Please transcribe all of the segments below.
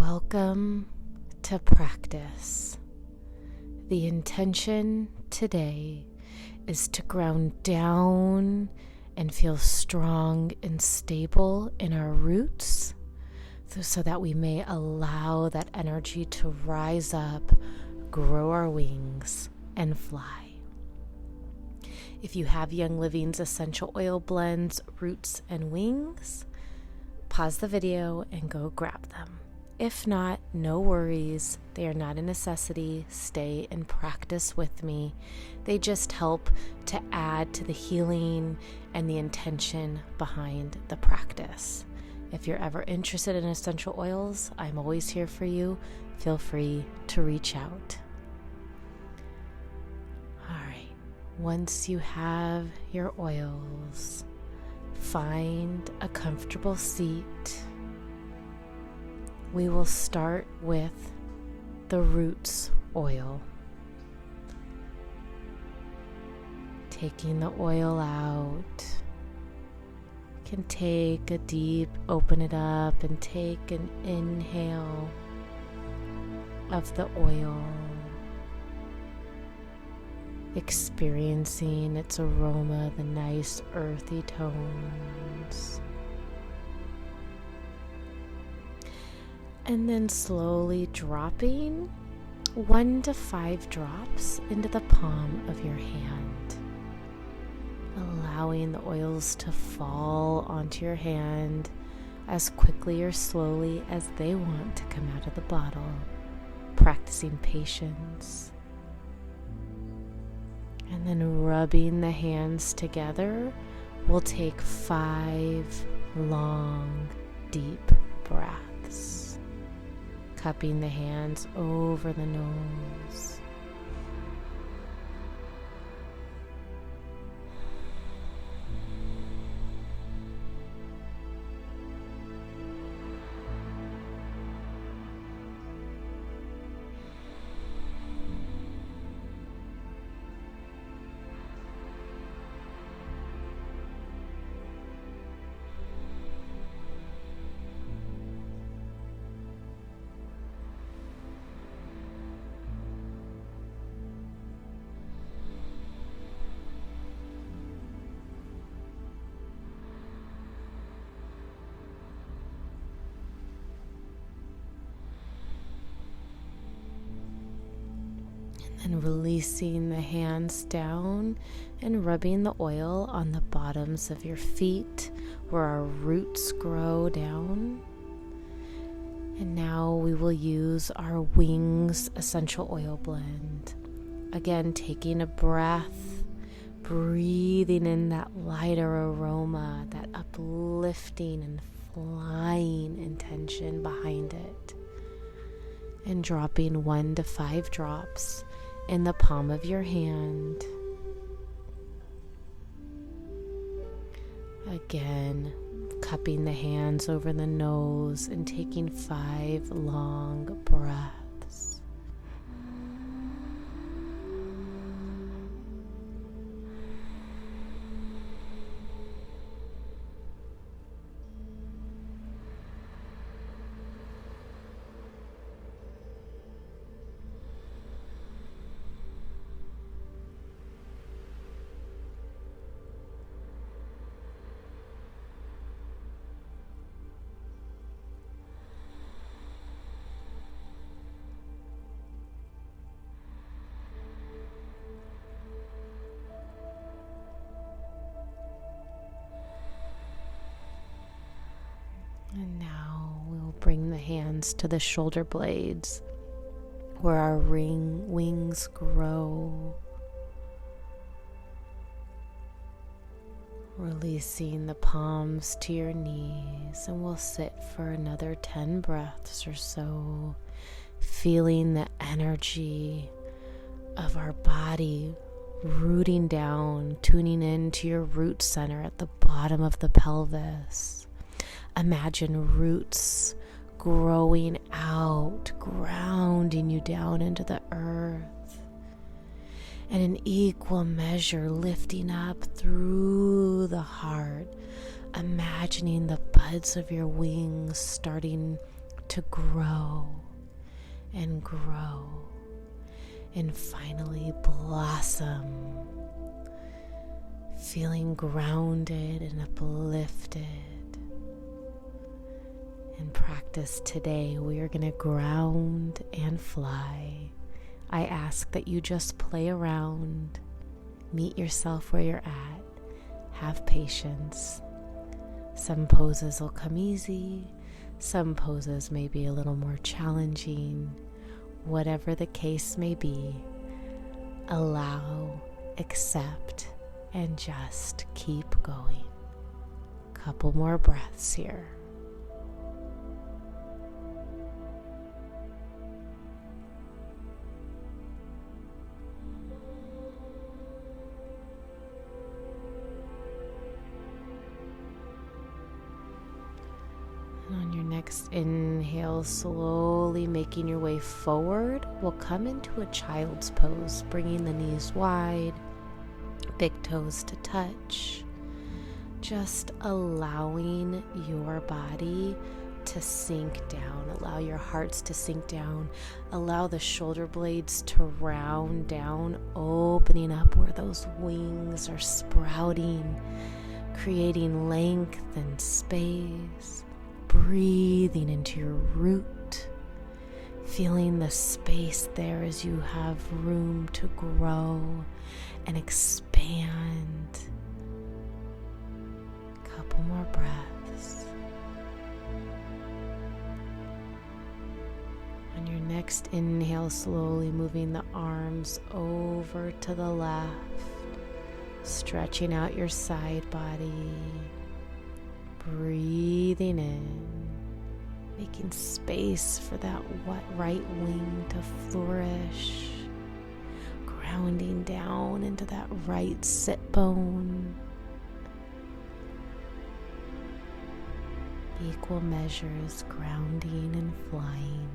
Welcome to practice. The intention today is to ground down and feel strong and stable in our roots so that we may allow that energy to rise up, grow our wings, and fly. If you have Young Living's essential oil blends, roots, and wings, pause the video and go grab them. If not, no worries. They are not a necessity. Stay and practice with me. They just help to add to the healing and the intention behind the practice. If you're ever interested in essential oils, I'm always here for you. Feel free to reach out. All right. Once you have your oils, find a comfortable seat. We will start with the roots oil. Taking the oil out, you can take a deep, open it up and take an inhale of the oil, experiencing its aroma, the nice earthy tones. And then slowly dropping 1 to 5 drops into the palm of your hand, allowing the oils to fall onto your hand as quickly or slowly as they want to come out of the bottle, practicing patience. And then rubbing the hands together, we'll take 5 long, deep breaths. Cupping the hands over the nose. And releasing the hands down and rubbing the oil on the bottoms of your feet where our roots grow down. And now we will use our wings essential oil blend. Again, taking a breath, breathing in that lighter aroma, that uplifting and flying intention behind it. And dropping 1 to 5 drops in the palm of your hand. Again, cupping the hands over the nose and taking 5 long breaths. And now we'll bring the hands to the shoulder blades where our wings grow. Releasing the palms to your knees, and we'll sit for another 10 breaths or so, feeling the energy of our body rooting down, tuning into your root center at the bottom of the pelvis. Imagine roots growing out, grounding you down into the earth. And in equal measure, lifting up through the heart, imagining the buds of your wings starting to grow and grow and finally blossom, feeling grounded and uplifted. In practice today, we are going to ground and fly. I ask that you just play around, meet yourself where you're at, have patience. Some poses will come easy, some poses may be a little more challenging. Whatever the case may be, allow, accept, and just keep going. Couple more breaths here. On your next inhale, slowly making your way forward, we'll come into a child's pose, bringing the knees wide, big toes to touch, just allowing your body to sink down, allow your hearts to sink down, allow the shoulder blades to round down, opening up where those wings are sprouting, creating length and space. Breathing into your root, feeling the space there as you have room to grow and expand. Couple more breaths. On your next inhale, slowly moving the arms over to the left, stretching out your side body. Breathing in, making space for that right wing to flourish, grounding down into that right sit bone. Equal measures, grounding and flying.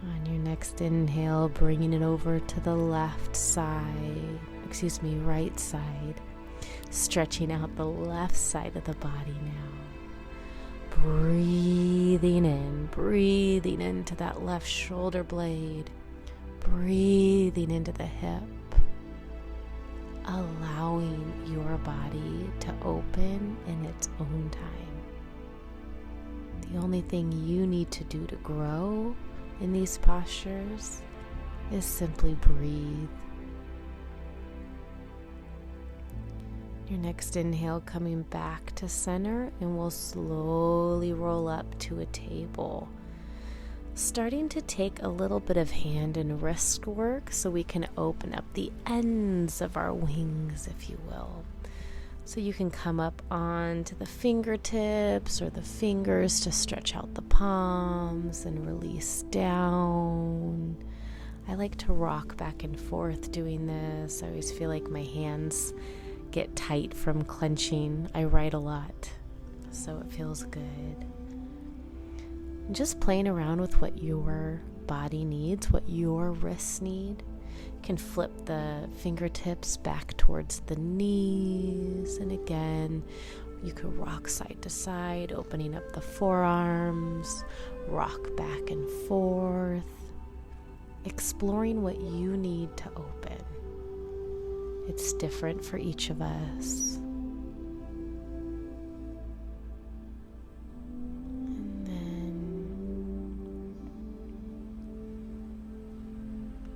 On your next inhale, bringing it over to the right side. Stretching out the left side of the body now. Breathing into that left shoulder blade. Breathing into the hip. Allowing your body to open in its own time. The only thing you need to do to grow in these postures is simply breathe. Your next inhale, coming back to center, and we'll slowly roll up to a table. Starting to take a little bit of hand and wrist work so we can open up the ends of our wings, if you will. So you can come up onto the fingertips or the fingers to stretch out the palms and release down. I like to rock back and forth doing this. I always feel like my hands get tight from clenching. I write a lot, so it feels good. And just playing around with what your body needs, what your wrists need. You can flip the fingertips back towards the knees, and again, you could rock side to side, opening up the forearms, rock back and forth, exploring what you need to open. It's different for each of us. And then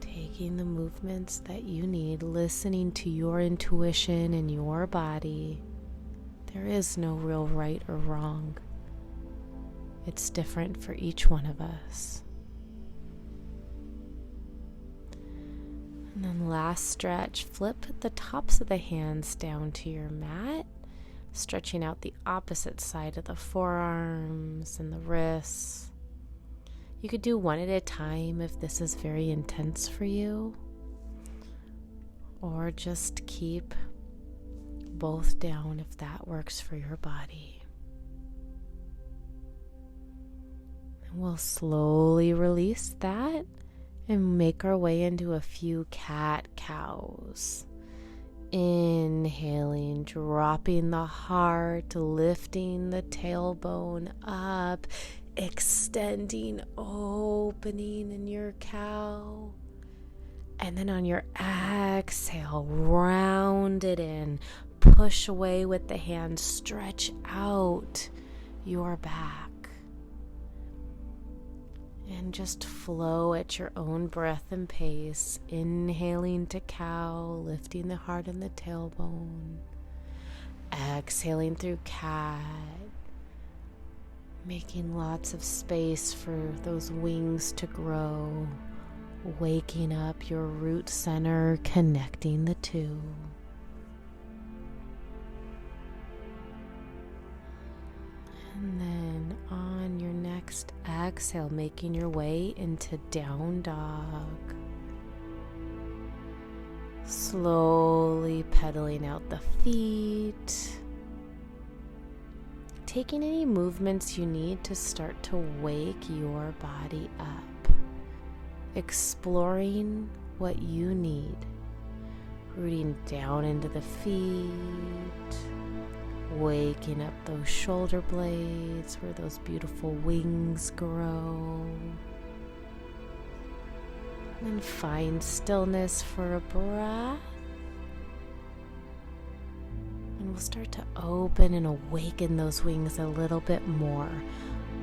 taking the movements that you need, listening to your intuition and your body. There is no real right or wrong. It's different for each one of us. And then last stretch, flip the tops of the hands down to your mat, stretching out the opposite side of the forearms and the wrists. You could do one at a time if this is very intense for you, or just keep both down if that works for your body. And we'll slowly release that and make our way into a few cat-cows. Inhale Inhaling, dropping the heart, lifting the tailbone up, extending, opening in your cow. And then on your exhale, round it in, push away with the hands, stretch out your back. And just flow at your own breath and pace. Inhaling to cow, lifting the heart and the tailbone. Exhaling through cat, making lots of space for those wings to grow. Waking up your root center, connecting the two. And then on your next exhale, making your way into down dog. Slowly pedaling out the feet. Taking any movements you need to start to wake your body up. Exploring what you need. Rooting down into the feet. Waking up those shoulder blades where those beautiful wings grow. And find stillness for a breath. And we'll start to open and awaken those wings a little bit more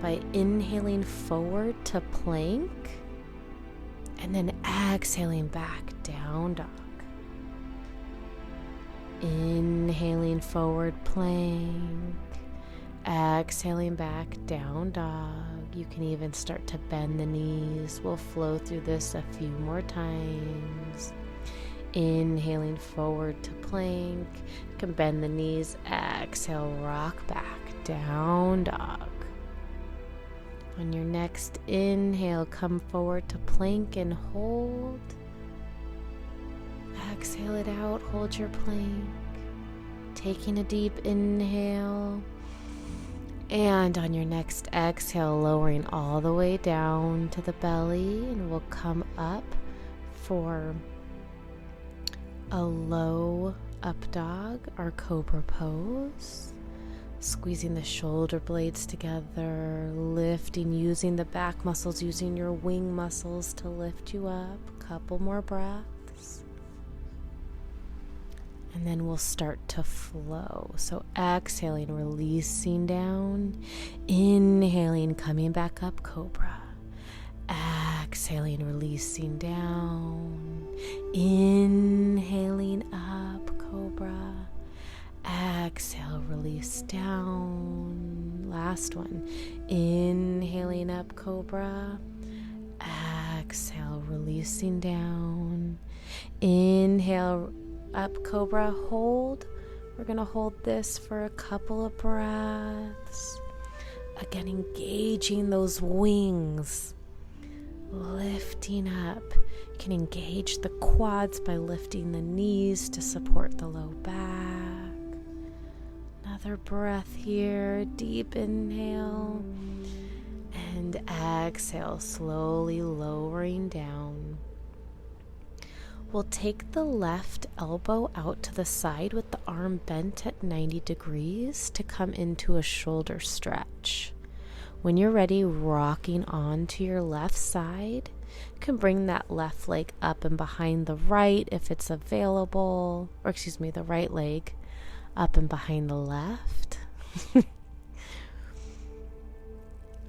by inhaling forward to plank and then exhaling back, down dog. Inhaling forward, plank. Exhaling back, down dog. You can even start to bend the knees. We'll flow through this a few more times. Inhaling forward to plank. You can bend the knees. Exhale, rock back, down dog. On your next inhale, come forward to plank and hold. Exhale it out, hold your plank. Taking a deep inhale. And on your next exhale, lowering all the way down to the belly, and we'll come up for a low up dog, our cobra pose. Squeezing the shoulder blades together, lifting, using the back muscles, using your wing muscles to lift you up. Couple more breaths. And then we'll start to flow. So exhaling, releasing down. Inhaling, coming back up, cobra. Exhaling, releasing down. Inhaling up, cobra. Exhale, release down. Last one. Inhaling up, cobra. Exhale, releasing down. Inhale up, cobra, hold. We're going to hold this for a couple of breaths. Again, engaging those wings. Lifting up. You can engage the quads by lifting the knees to support the low back. Another breath here. Deep inhale. And exhale, slowly lowering down. We'll take the left elbow out to the side with the arm bent at 90 degrees to come into a shoulder stretch. When you're ready, rocking onto your left side. You can bring that left leg up and behind the right if it's available, the right leg up and behind the left.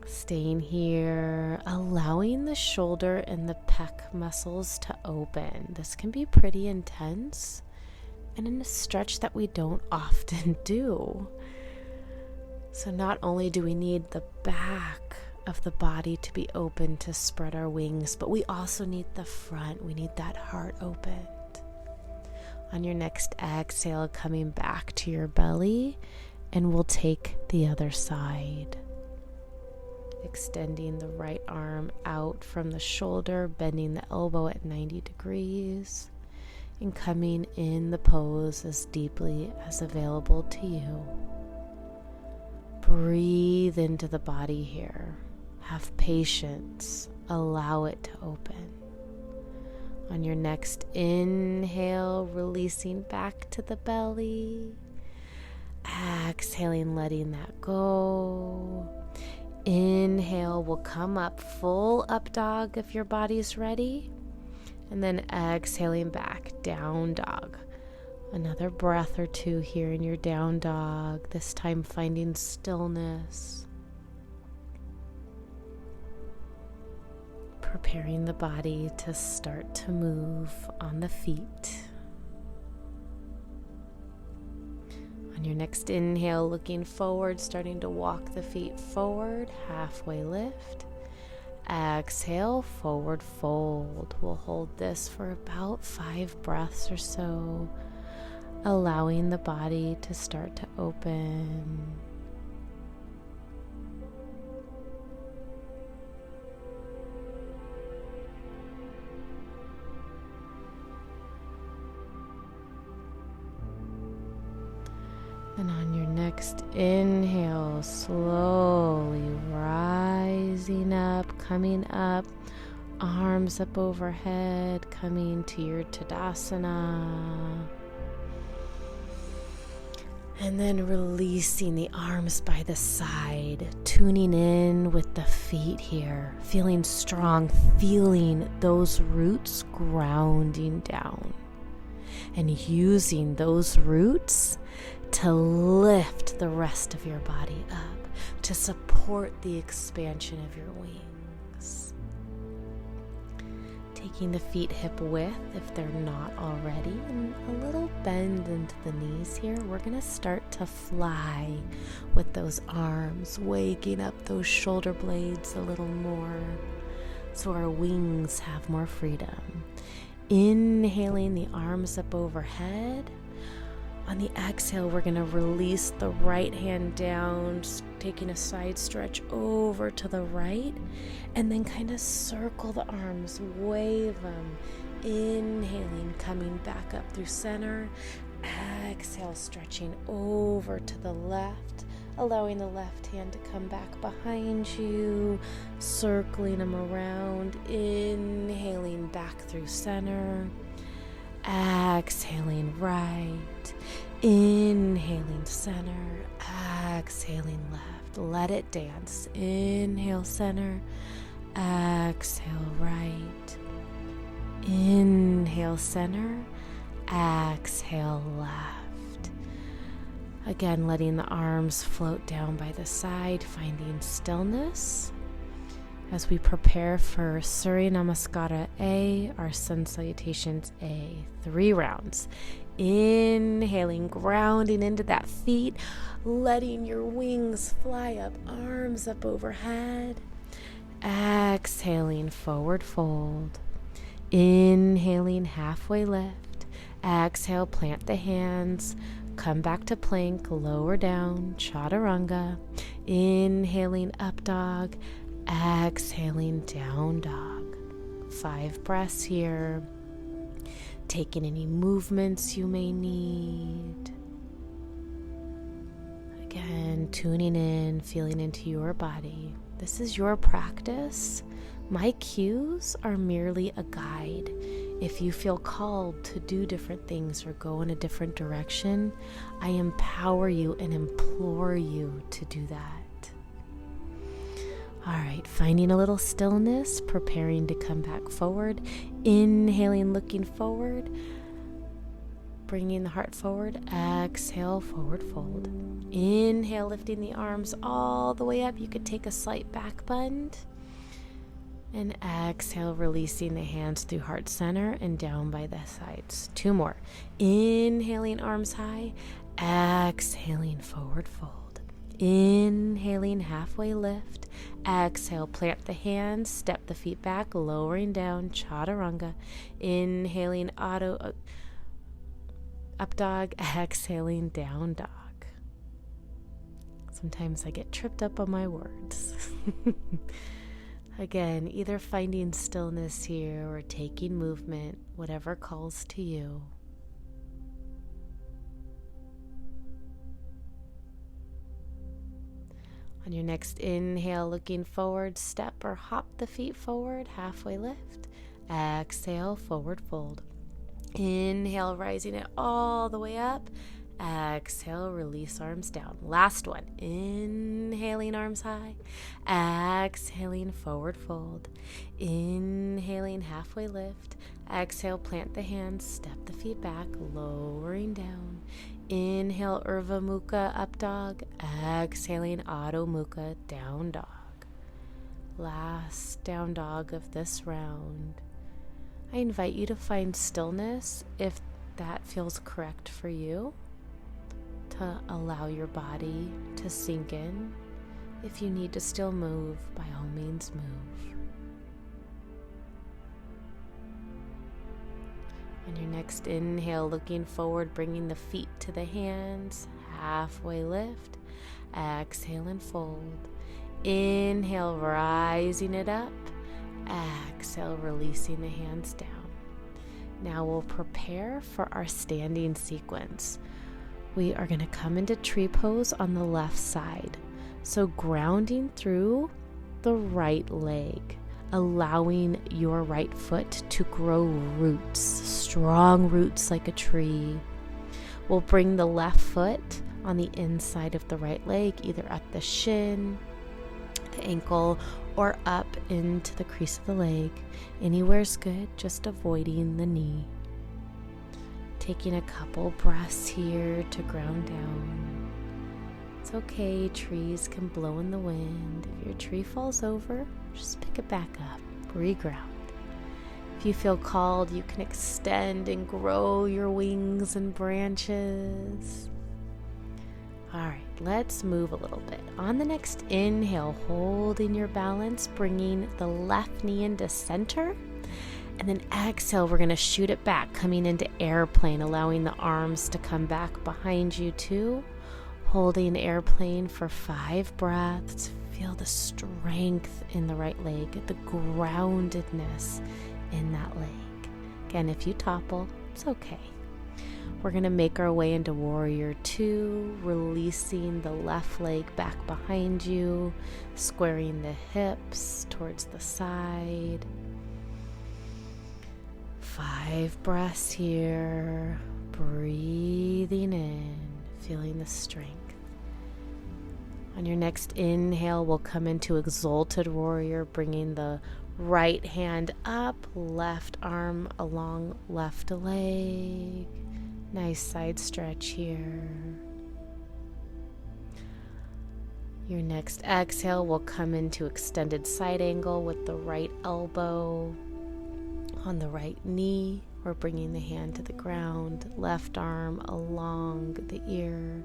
Staying here, allowing the shoulder and the pec muscles to open. This can be pretty intense and in a stretch that we don't often do. So not only do we need the back of the body to be open to spread our wings, but we also need the front. We need that heart opened. On your next exhale, coming back to your belly, and we'll take the other side. Extending the right arm out from the shoulder, bending the elbow at 90 degrees, and coming in the pose as deeply as available to you. Breathe into the body here. Have patience. Allow it to open. On your next inhale, releasing back to the belly. Exhaling, letting that go. Inhale, we'll come up, full up dog if your body's ready. And then exhaling back, down dog. Another breath or two here in your down dog, this time finding stillness. Preparing the body to start to move on the feet. On your next inhale, looking forward, starting to walk the feet forward, halfway lift. Exhale, forward fold. We'll hold this for about 5 breaths or so, allowing the body to start to open. And on your next inhale, slowly rising up, coming up, arms up overhead, coming to your Tadasana. And then releasing the arms by the side, tuning in with the feet here, feeling strong, feeling those roots grounding down, and using those roots to lift the rest of your body up, to support the expansion of your wings. Taking the feet hip width if they're not already, and a little bend into the knees here. We're going to start to fly with those arms, waking up those shoulder blades a little more so our wings have more freedom. Inhaling the arms up overhead. On the exhale, we're going to release the right hand down, taking a side stretch over to the right, and then kind of circle the arms, wave them. Inhaling, coming back up through center. Exhale, stretching over to the left, allowing the left hand to come back behind you, circling them around. Inhaling back through center. Exhaling right, inhaling center, exhaling left. Let it dance. Inhale center, exhale right, inhale center, exhale left. Again, letting the arms float down by the side, finding stillness. As we prepare for Surya Namaskara A, our Sun Salutations A, 3 rounds. Inhaling, grounding into that feet, letting your wings fly up, arms up overhead. Exhaling, forward fold. Inhaling, halfway lift. Exhale, plant the hands. Come back to plank, lower down, chaturanga. Inhaling, up dog. Exhaling, down dog. 5 breaths here. Taking any movements you may need. Again, tuning in, feeling into your body. This is your practice. My cues are merely a guide. If you feel called to do different things or go in a different direction, I empower you and implore you to do that. All right, finding a little stillness, preparing to come back forward. Inhaling, looking forward. Bringing the heart forward. Exhale, forward fold. Inhale, lifting the arms all the way up. You could take a slight back bend. And exhale, releasing the hands through heart center and down by the sides. 2 more. Inhaling, arms high. Exhaling, forward fold. Inhaling, halfway lift. Exhale, plant the hands, step the feet back, lowering down, chaturanga. Inhaling, up dog. Exhaling, down dog. Sometimes I get tripped up on my words. Again, either finding stillness here or taking movement, whatever calls to you. On your next inhale, looking forward, step or hop the feet forward, halfway lift. Exhale, forward fold. Inhale, rising it all the way up. Exhale, release arms down. Last one. Inhaling, arms high. Exhaling, forward fold. Inhaling, halfway lift. Exhale, plant the hands, step the feet back, lowering down. Inhale, Urdhva Mukha, up dog. Exhaling, Adho Mukha, down dog. Last down dog of this round. I invite you to find stillness if that feels correct for you, to allow your body to sink in. If you need to still move, by all means move. On your next inhale, looking forward, bringing the feet to the hands, halfway lift. Exhale and fold. Inhale, rising it up. Exhale, releasing the hands down. Now we'll prepare for our standing sequence. We are going to come into tree pose on the left side. So grounding through the right leg, allowing your right foot to grow roots, strong roots like a tree. We'll bring the left foot on the inside of the right leg, either at the shin, the ankle, or up into the crease of the leg. Anywhere's good, just avoiding the knee. Taking a couple breaths here to ground down. It's okay, trees can blow in the wind. If your tree falls over, just pick it back up, reground. If you feel called, you can extend and grow your wings and branches. All right, let's move a little bit. On the next inhale, holding your balance, bringing the left knee into center. And then exhale, we're going to shoot it back, coming into airplane, allowing the arms to come back behind you too. Holding airplane for 5 breaths. Feel the strength in the right leg, the groundedness in that leg. Again, if you topple, it's okay. We're going to make our way into Warrior 2, releasing the left leg back behind you, squaring the hips towards the side. 5 breaths here, breathing in, feeling the strength. On your next inhale, we'll come into Exalted Warrior, bringing the right hand up, left arm along left leg. Nice side stretch here. Your next exhale will come into extended side angle with the right elbow on the right knee, or bringing the hand to the ground, left arm along the ear.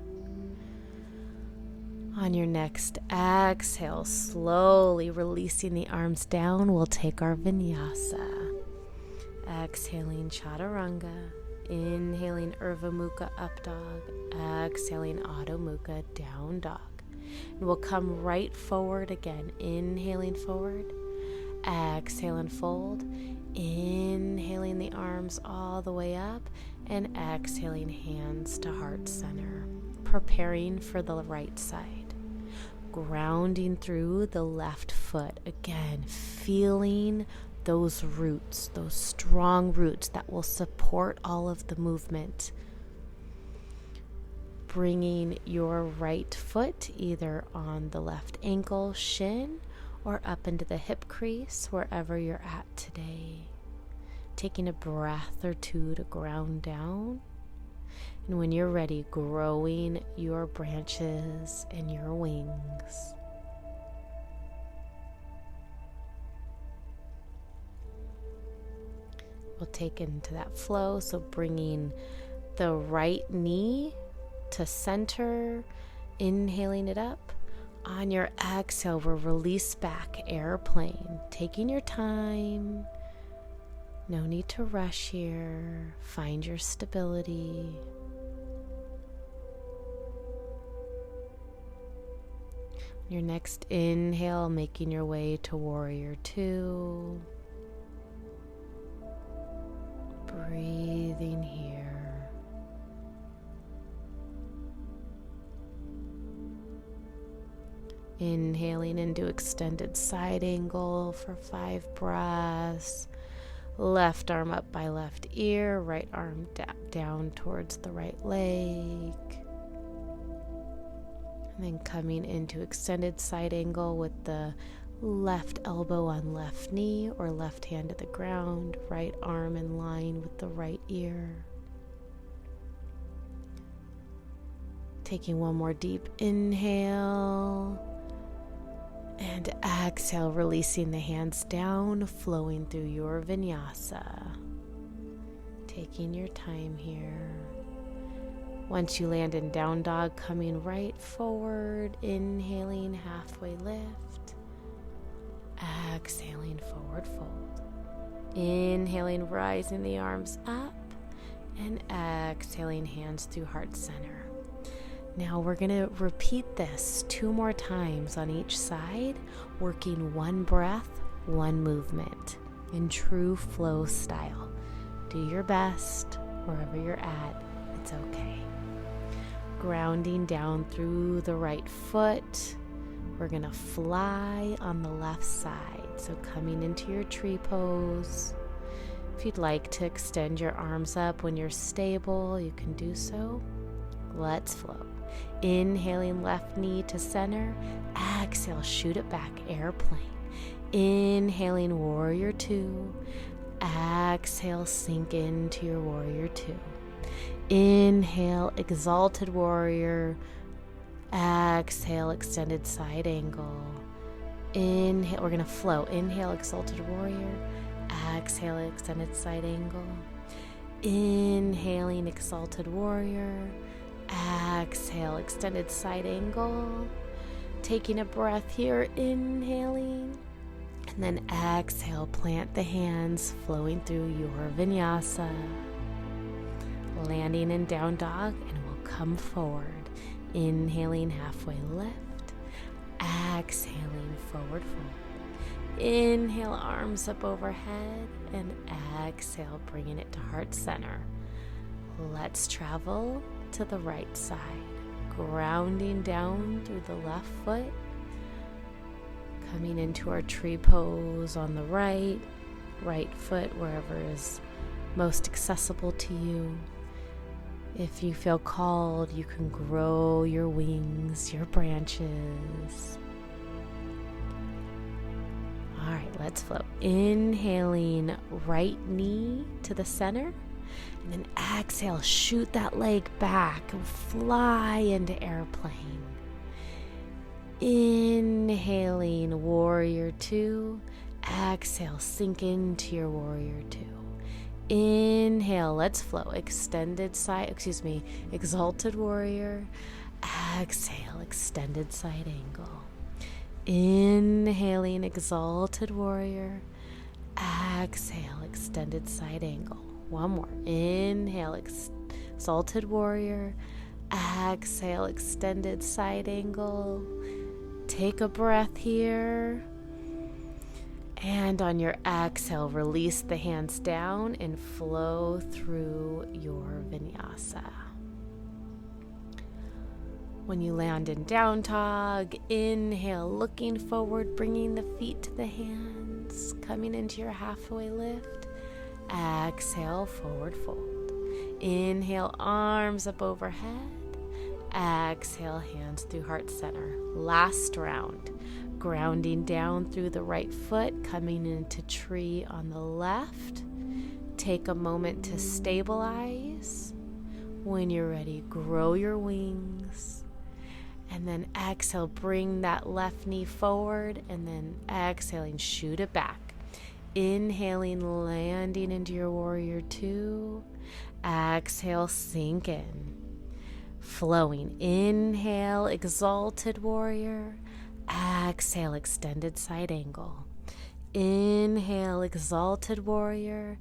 On your next exhale, slowly releasing the arms down, we'll take our vinyasa. Exhaling chaturanga. Inhaling Urdhva Mukha, up dog. Exhaling Adho Mukha, down dog. And we'll come right forward again. Inhaling forward. Exhale and fold. Inhaling the arms all the way up. And exhaling hands to heart center. Preparing for the right side. Grounding through the left foot. Again, feeling those roots, those strong roots that will support all of the movement. Bringing your right foot either on the left ankle, shin, or up into the hip crease, wherever you're at today. Taking a breath or two to ground down. And when you're ready, growing your branches and your wings. We'll take into that flow, so bringing the right knee to center, inhaling it up. On your exhale, we'll release back, airplane. Taking your time. No need to rush here. Find your stability. Your next inhale, making your way to Warrior 2. Breathing here. Inhaling into extended side angle for 5 breaths. Left arm up by left ear, right arm down towards the right leg. And then coming into extended side angle with the left elbow on left knee or left hand to the ground, right arm in line with the right ear. Taking one more deep inhale. And exhale, releasing the hands down, flowing through your vinyasa. Taking your time here. Once you land in down dog, coming right forward, inhaling, halfway lift. Exhaling, forward fold. Inhaling, rising the arms up. And exhaling, hands through heart center. Now we're going to repeat this 2 more times on each side, working 1 breath, 1 movement in true flow style. Do your best wherever you're at. It's okay. Grounding down through the right foot. We're going to fly on the left side. So coming into your tree pose. If you'd like to extend your arms up when you're stable, you can do so. Let's flow. Inhaling left knee to center. Exhale, shoot it back, airplane. Inhaling warrior 2. Exhale, sink into your warrior 2. Inhale, exalted warrior. Exhale, extended side angle. Inhale, we're going to flow. Inhale, exalted warrior. Exhale, extended side angle. Inhaling, exalted warrior. Exhale, extended side angle. Taking a breath here, inhaling. And then exhale, plant the hands, flowing through your vinyasa. Landing in down dog, and we'll come forward. Inhaling, halfway lift. Exhaling, forward fold. Inhale, arms up overhead. And exhale, bringing it to heart center. Let's travel to the right side, grounding down through the left foot, coming into our tree pose on the right foot, wherever is most accessible to you. If you feel called, you can grow your wings, your branches. All right, let's flow. Inhaling, right knee to the center. And then exhale, shoot that leg back and fly into airplane. Inhaling, warrior 2. Exhale, sink into your warrior 2. Inhale, let's flow. Extended side, exalted warrior. Exhale, extended side angle. Inhaling, exalted warrior. Exhale, extended side angle. One more. Inhale, exalted warrior. Exhale, extended side angle. Take a breath here. And on your exhale, release the hands down and flow through your vinyasa. When you land in down dog, inhale, looking forward, bringing the feet to the hands, coming into your halfway lift. Exhale, forward fold. Inhale, arms up overhead. Exhale, hands through heart center. Last round. Grounding down through the right foot, coming into tree on the left. Take a moment to stabilize. When you're ready, grow your wings. And then exhale, bring that left knee forward, and then exhaling, shoot it back. Inhaling, landing into your warrior 2. Exhale, sink in. Flowing. Inhale, exalted warrior. Exhale, extended side angle. Inhale, exalted warrior.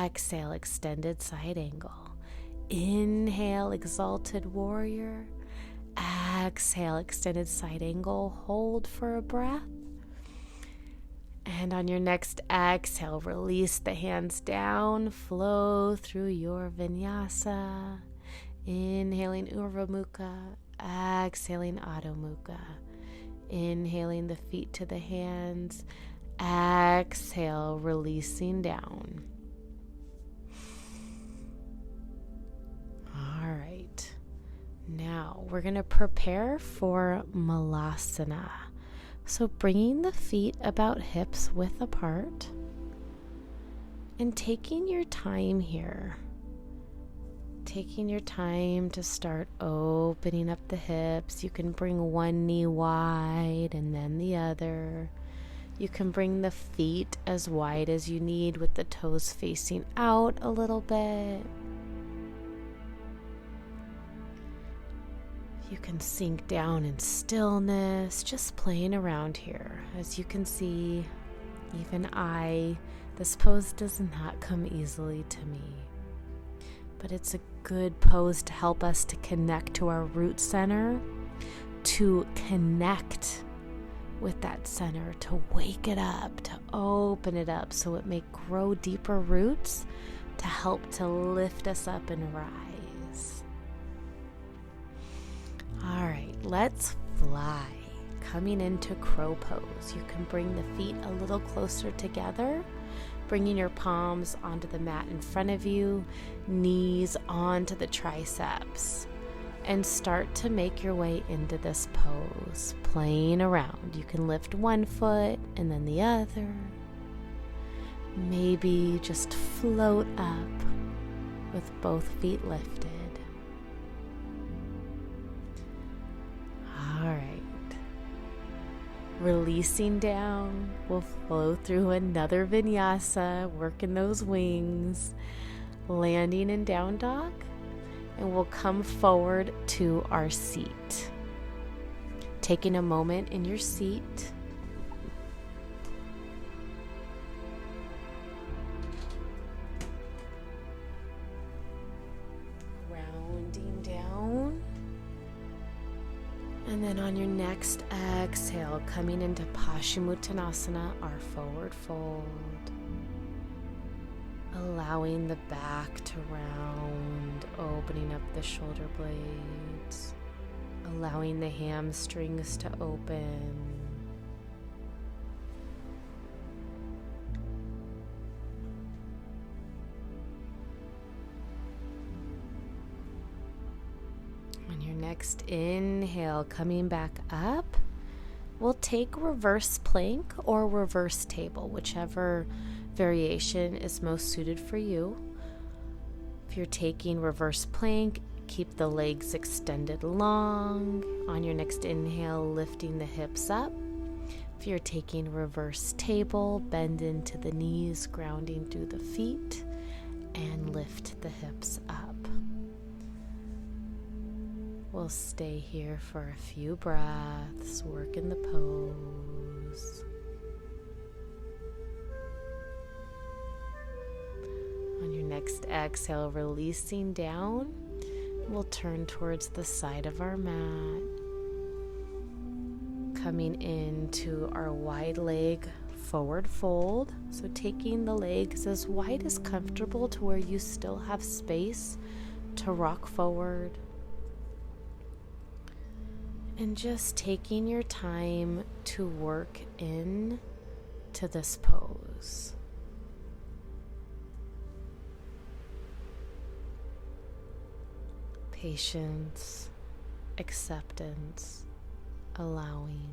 Exhale, extended side angle. Inhale, exalted warrior. Exhale, extended side angle. Hold for a breath. And on your next exhale, release the hands down. Flow through your vinyasa. Inhaling Urdhva Mukha. Exhaling Adho Mukha. Inhaling the feet to the hands. exhale, releasing down. All right. Now we're going to prepare for Malasana. So bringing the feet about hips width apart and taking your time here. Taking your time to start opening up the hips. You can bring one knee wide and then the other. You can bring the feet as wide as you need with the toes facing out a little bit. You can sink down in stillness, just playing around here. As you can see, even this pose does not come easily to me. But it's a good pose to help us to connect to our root center, to connect with that center, to wake it up, to open it up so it may grow deeper roots to help to lift us up and rise. All right, let's fly. Coming into crow pose, you can bring the feet a little closer together, bringing your palms onto the mat in front of you, knees onto the triceps, and start to make your way into this pose, playing around. You can lift one foot and then the other. Maybe just float up with both feet lifted. All right. Releasing down, we'll flow through another vinyasa, working those wings, landing in down dog, and we'll come forward to our seat. Taking a moment in your seat. Rounding down. And then on your next exhale, coming into Paschimottanasana, our forward fold. Allowing the back to round, opening up the shoulder blades. Allowing the hamstrings to open. On your next inhale, coming back up, we'll take reverse plank or reverse table, whichever variation is most suited for you. If you're taking reverse plank, keep the legs extended long. On your next inhale, lifting the hips up. If you're taking reverse table, bend into the knees, grounding through the feet, and lift the hips up. We'll stay here for a few breaths, working the pose. On your next exhale, releasing down, we'll turn towards the side of our mat, coming into our wide leg forward fold. So taking the legs as wide as comfortable to where you still have space to rock forward. And just taking your time to work in to this pose. Patience, acceptance, allowing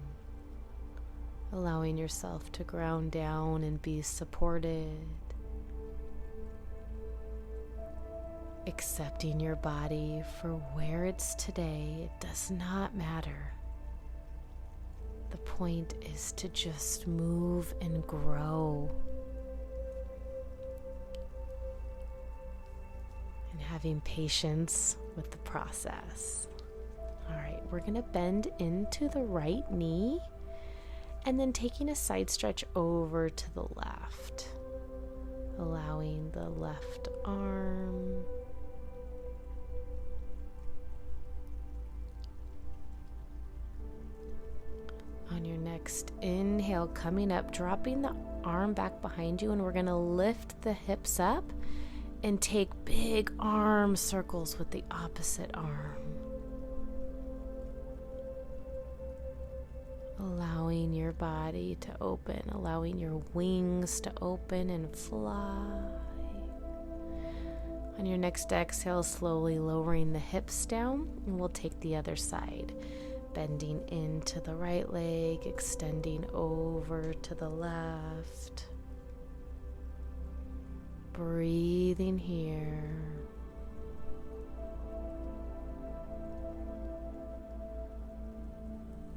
yourself to ground down and be supported. Accepting your body for where it's today. It does not matter. The point is to just move and grow. And having patience with the process. All right, we're going to bend into the right knee and then taking a side stretch over to the left. Allowing the left arm on your next inhale, coming up, dropping the arm back behind you, and we're going to lift the hips up and take big arm circles with the opposite arm. allowing your body to open, allowing your wings to open and fly. On your next exhale, slowly lowering the hips down, and we'll take the other side. Bending into the right leg, extending over to the left. Breathing here.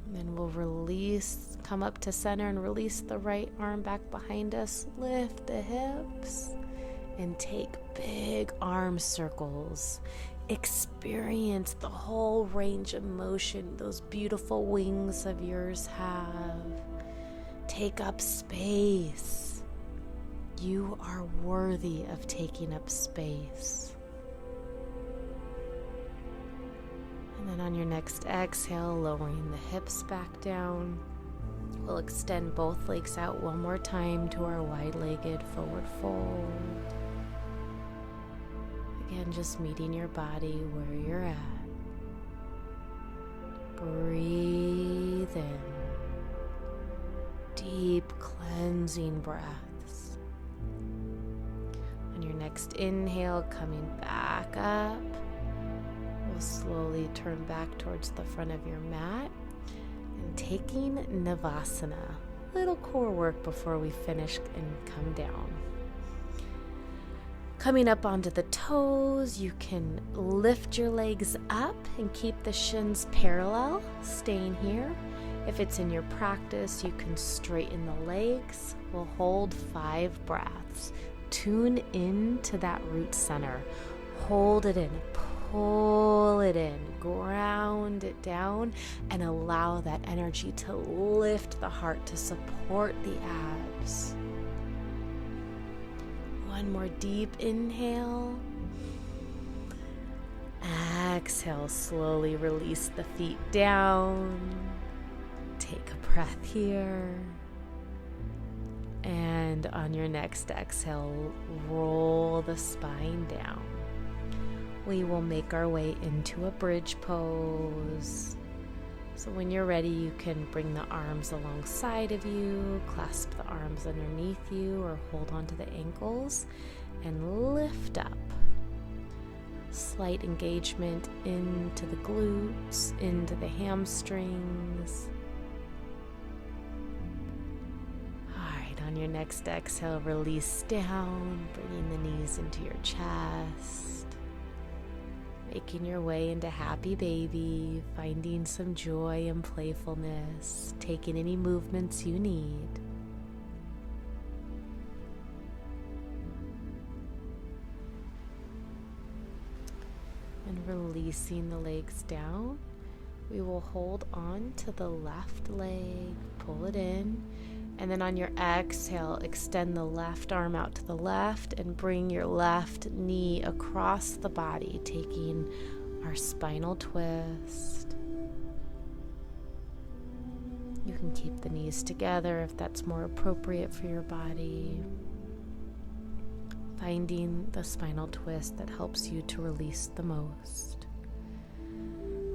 And then we'll release, come up to center and release the right arm back behind us. Lift the hips and take big arm circles. Experience the whole range of motion those beautiful wings of yours have. Take up space. You are worthy of taking up space. And then on your next exhale, lowering the hips back down. We'll extend both legs out one more time to our wide-legged forward fold. Again, just meeting your body where you're at. Breathe in. Deep cleansing breaths. On your next inhale, coming back up, we'll slowly turn back towards the front of your mat and taking Navasana. Little core work before we finish and come down. Coming up onto the toes, you can lift your legs up and keep the shins parallel, staying here. If it's in your practice, you can straighten the legs. We'll hold 5 breaths. Tune in to that root center. Hold it in, pull it in, ground it down, and allow that energy to lift the heart to support the abs. One more deep inhale. Exhale, slowly release the feet down. Take a breath here. And on your next exhale, roll the spine down. We will make our way into a bridge pose. So when you're ready, you can bring the arms alongside of you, clasp the arms underneath you, or hold onto the ankles and lift up. Slight engagement into the glutes, into the hamstrings. All right, on your next exhale, release down, bringing the knees into your chest. Making your way into happy baby, finding some joy and playfulness, taking any movements you need. And releasing the legs down, we will hold on to the left leg, pull it in, and then on your exhale, extend the left arm out to the left and bring your left knee across the body, taking our spinal twist. You can keep the knees together if that's more appropriate for your body. Finding the spinal twist that helps you to release the most.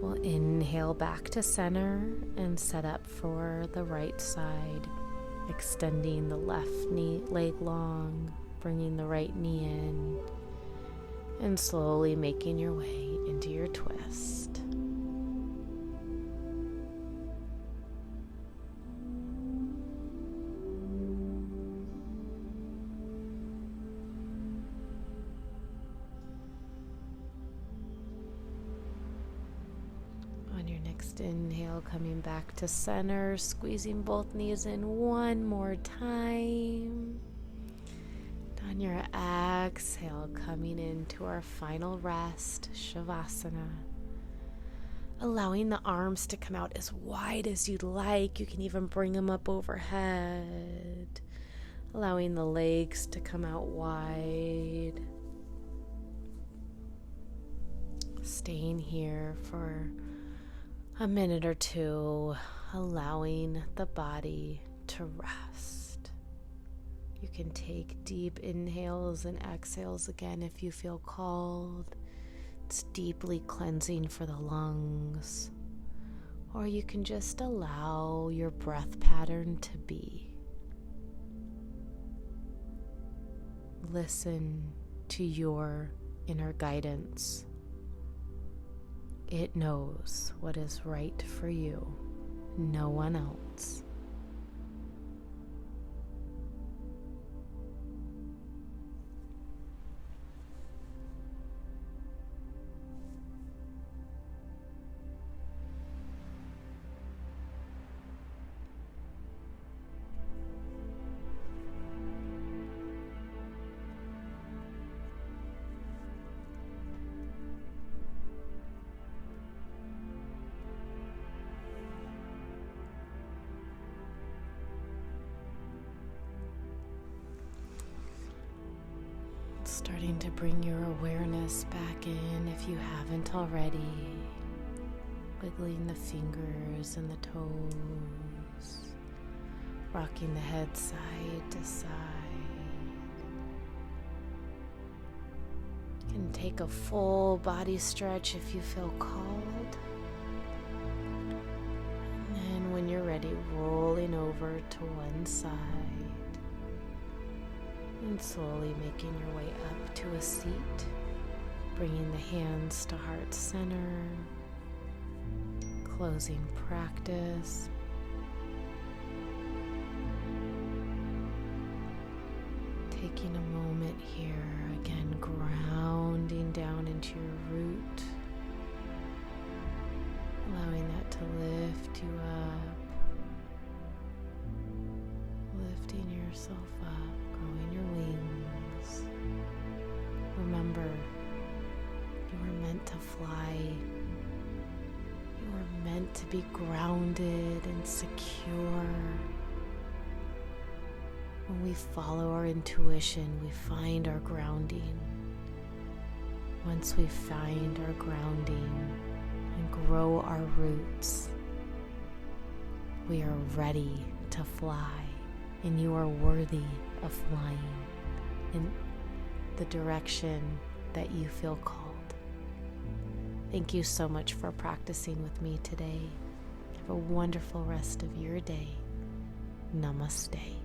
We'll inhale back to center and set up for the right side. Extending the left knee, leg long, bringing the right knee in, and slowly making your way into your twist. On your next inhale, coming back to center, squeezing both knees in one more time. On your exhale, coming into our final rest, Shavasana. Allowing the arms to come out as wide as you'd like. You can even bring them up overhead. Allowing the legs to come out wide. Staying here for a minute or two, allowing the body to rest. You can take deep inhales and exhales again if you feel called. It's deeply cleansing for the lungs. or you can just allow your breath pattern to be. Listen to your inner guidance. It knows what is right for you, no one else. Starting to bring your awareness back in if you haven't already. Wiggling the fingers and the toes. Rocking the head side to side. You can take a full body stretch if you feel called. And then when you're ready, rolling over to one side. And slowly making your way up to a seat, bringing the hands to heart center, closing practice. Taking a moment here, again grounding down into your root, allowing that to lift you up, lifting yourself up. Growing your wings. Remember, you were meant to fly. You were meant to be grounded and secure. When we follow our intuition, we find our grounding. Once we find our grounding and grow our roots, we are ready to fly. And you are worthy of flying in the direction that you feel called. Thank you so much for practicing with me today. Have a wonderful rest of your day. Namaste.